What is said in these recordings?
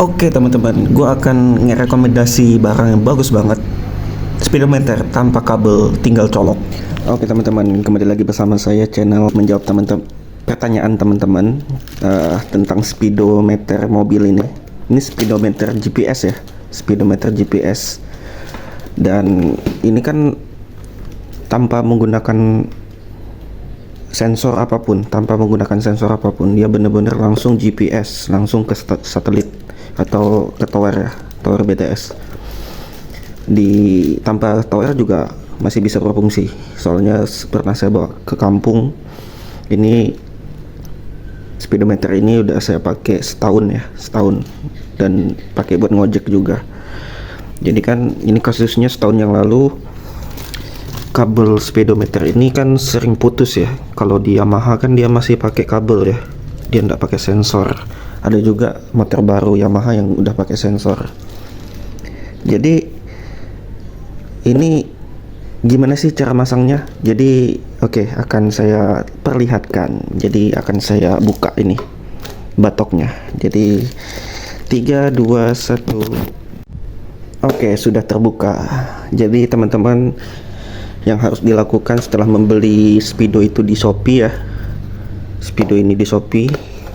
Oke teman-teman, gue akan ngerekomendasi barang yang bagus banget. Speedometer tanpa kabel, tinggal colok. Oke teman-teman, kembali lagi bersama saya channel menjawab teman-teman pertanyaan teman-teman tentang speedometer mobil ini. Ini speedometer GPS ya, speedometer GPS. Dan ini kan tanpa menggunakan sensor apapun, dia benar-benar langsung GPS, langsung ke satelit atau ke tower ya, tower BTS. Tanpa tower juga masih bisa berfungsi. Soalnya pernah saya bawa ke kampung, ini speedometer ini udah saya pakai setahun dan pakai buat ngojek juga. Jadi kan ini kasusnya setahun yang lalu. Kabel speedometer ini kan sering putus ya. Kalau di Yamaha kan dia masih pakai kabel ya, dia nggak pakai sensor. Ada juga motor baru Yamaha yang udah pakai sensor. Jadi ini gimana sih cara masangnya? Jadi oke, akan saya perlihatkan. Jadi akan saya buka ini batoknya. Jadi 3, 2, 1. Oke, sudah terbuka. Jadi teman-teman, yang harus dilakukan setelah membeli Speedo itu di Shopee ya, Speedo ini di Shopee,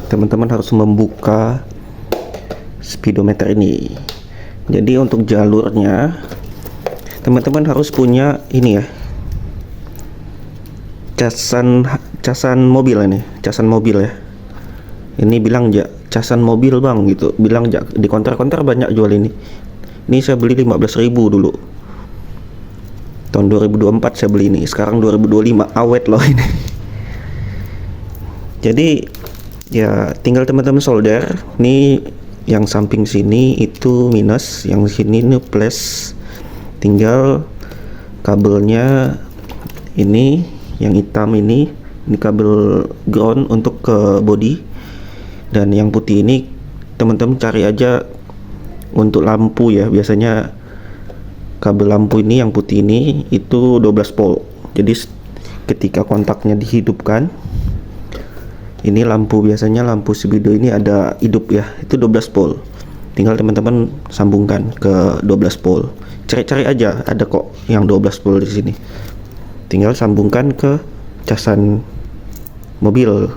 teman-teman harus membuka speedometer ini. Jadi untuk jalurnya teman-teman harus punya ini ya, casan mobil ya. Ini bilang casan mobil bang gitu, bilang di konter banyak jual ini. Ini saya beli 15.000 dulu. Tahun 2024 saya beli ini, sekarang 2025 awet loh ini. Jadi ya tinggal teman-teman solder. Ini yang samping sini itu minus, yang sini ini plus. Tinggal kabelnya ini yang hitam ini kabel ground untuk ke body, dan yang putih ini teman-teman cari aja untuk lampu ya. Biasanya kabel lampu ini yang putih ini itu 12 volt. Jadi ketika kontaknya dihidupkan, ini lampu, biasanya lampu Speedo ini ada hidup ya, itu 12 volt. Tinggal teman-teman sambungkan ke 12 volt. Cari-cari aja, ada kok yang 12 volt di sini. Tinggal sambungkan ke casan mobil.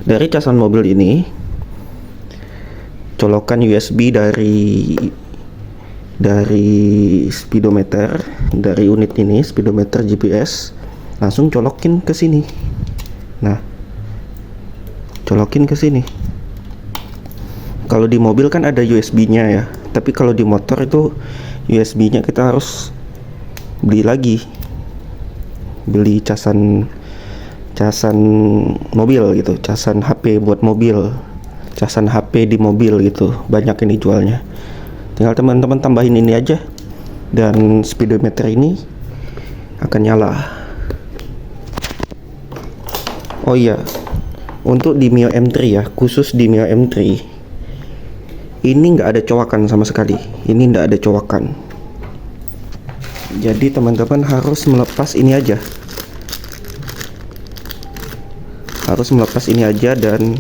Dari casan mobil ini colokan USB dari speedometer, dari unit ini speedometer GPS, langsung colokin ke sini. Nah, colokin ke sini. Kalau di mobil kan ada USB-nya ya, tapi kalau di motor itu USB-nya kita harus beli lagi, beli casan mobil gitu, casan HP buat mobil, casan HP di mobil gitu, banyak ini jualnya. Tinggal teman-teman tambahin ini aja, dan speedometer ini akan nyala. Oh iya, untuk di Mio M3 ya, khusus di Mio M3 ini nggak ada cowakan sama sekali. Ini nggak ada cowakan. Jadi teman-teman harus melepas ini aja. Dan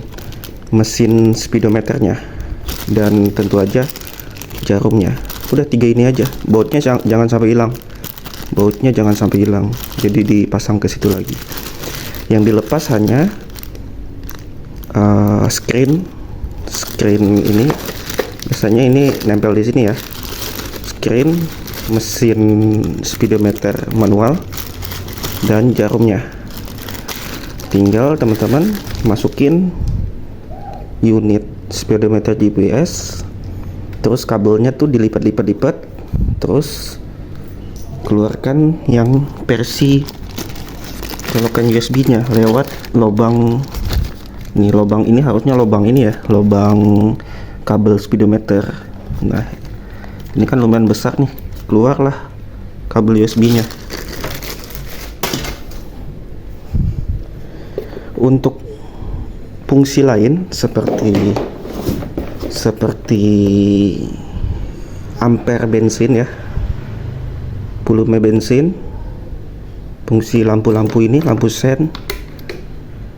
mesin speedometernya, dan tentu aja jarumnya. Udah 3 ini aja. Bautnya jangan sampai hilang. Jadi dipasang ke situ lagi. Yang dilepas hanya screen ini. Biasanya ini nempel di sini ya. Screen, mesin speedometer manual, dan jarumnya. Tinggal teman-teman masukin unit speedometer GPS, terus kabelnya tuh dilipat-lipat, terus keluarkan yang versi colokan USB-nya lewat lubang ini. Lubang ini harusnya lubang ini ya, lubang kabel speedometer. Nah, ini kan lumayan besar nih, keluarlah kabel USB-nya. Untuk fungsi lain seperti ampere bensin ya, volume bensin, fungsi lampu-lampu ini, lampu sen,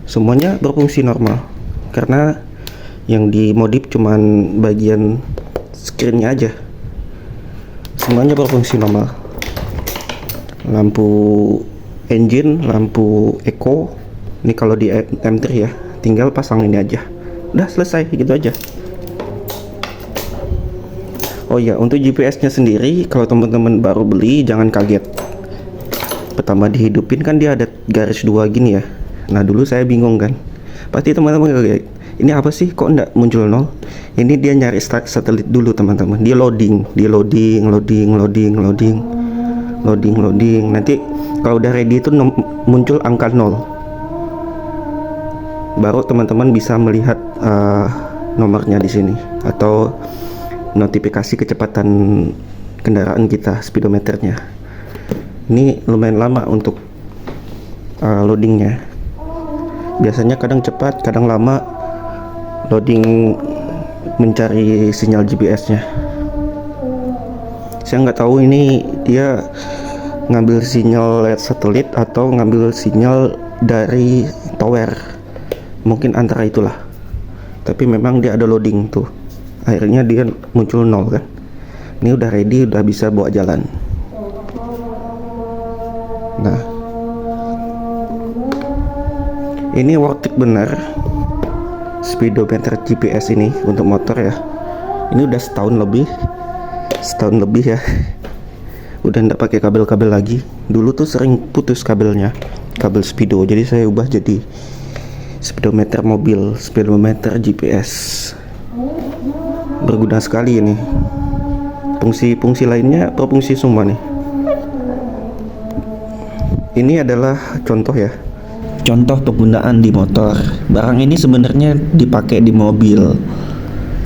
semuanya berfungsi normal. Karena yang dimodif cuman bagian screennya aja, semuanya berfungsi normal. Lampu engine, lampu eco, ini kalau di M3 ya, tinggal pasang ini aja, udah selesai gitu aja. Oh ya, untuk GPS-nya sendiri, kalau teman-teman baru beli jangan kaget. Pertama dihidupin kan dia ada garis 2 gini ya. Nah dulu saya bingung kan, pasti teman-teman kaget, ini apa sih kok enggak muncul 0. Ini dia nyari satelit dulu teman-teman, dia loading. Nanti kalau udah ready itu muncul angka 0, baru teman-teman bisa melihat nomornya di sini atau notifikasi kecepatan kendaraan kita, speedometernya. Ini lumayan lama untuk loadingnya, biasanya kadang cepat kadang lama loading mencari sinyal GPS-nya. Saya nggak tahu ini dia ngambil sinyal lewat satelit atau ngambil sinyal dari tower, mungkin antara itulah. Tapi memang dia ada loading tuh, akhirnya dia muncul 0 kan. Ini udah ready, udah bisa bawa jalan. Nah ini worth it bener speedometer GPS ini untuk motor ya. Ini udah setahun lebih ya, udah nggak pakai kabel-kabel lagi. Dulu tuh sering putus kabelnya, kabel speedo, jadi saya ubah jadi speedometer mobil, speedometer GPS. Berguna sekali ini, fungsi lainnya berfungsi semua nih. Ini adalah contoh ya, contoh penggunaan di motor. Barang ini sebenarnya dipakai di mobil,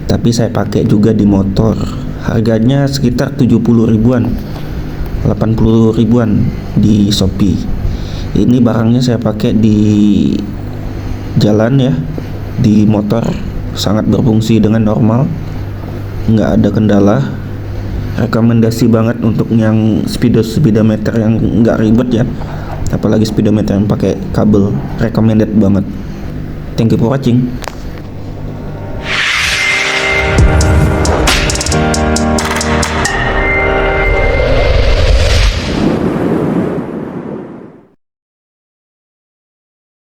tapi saya pakai juga di motor. Harganya sekitar 70 ribuan, 80 ribuan di Shopee. Ini barangnya saya pakai di jalan ya, di motor, sangat berfungsi dengan normal, nggak ada kendala. Rekomendasi banget untuk yang speedometer yang nggak ribet ya, apalagi speedometer yang pakai kabel, recommended banget. Thank you for watching.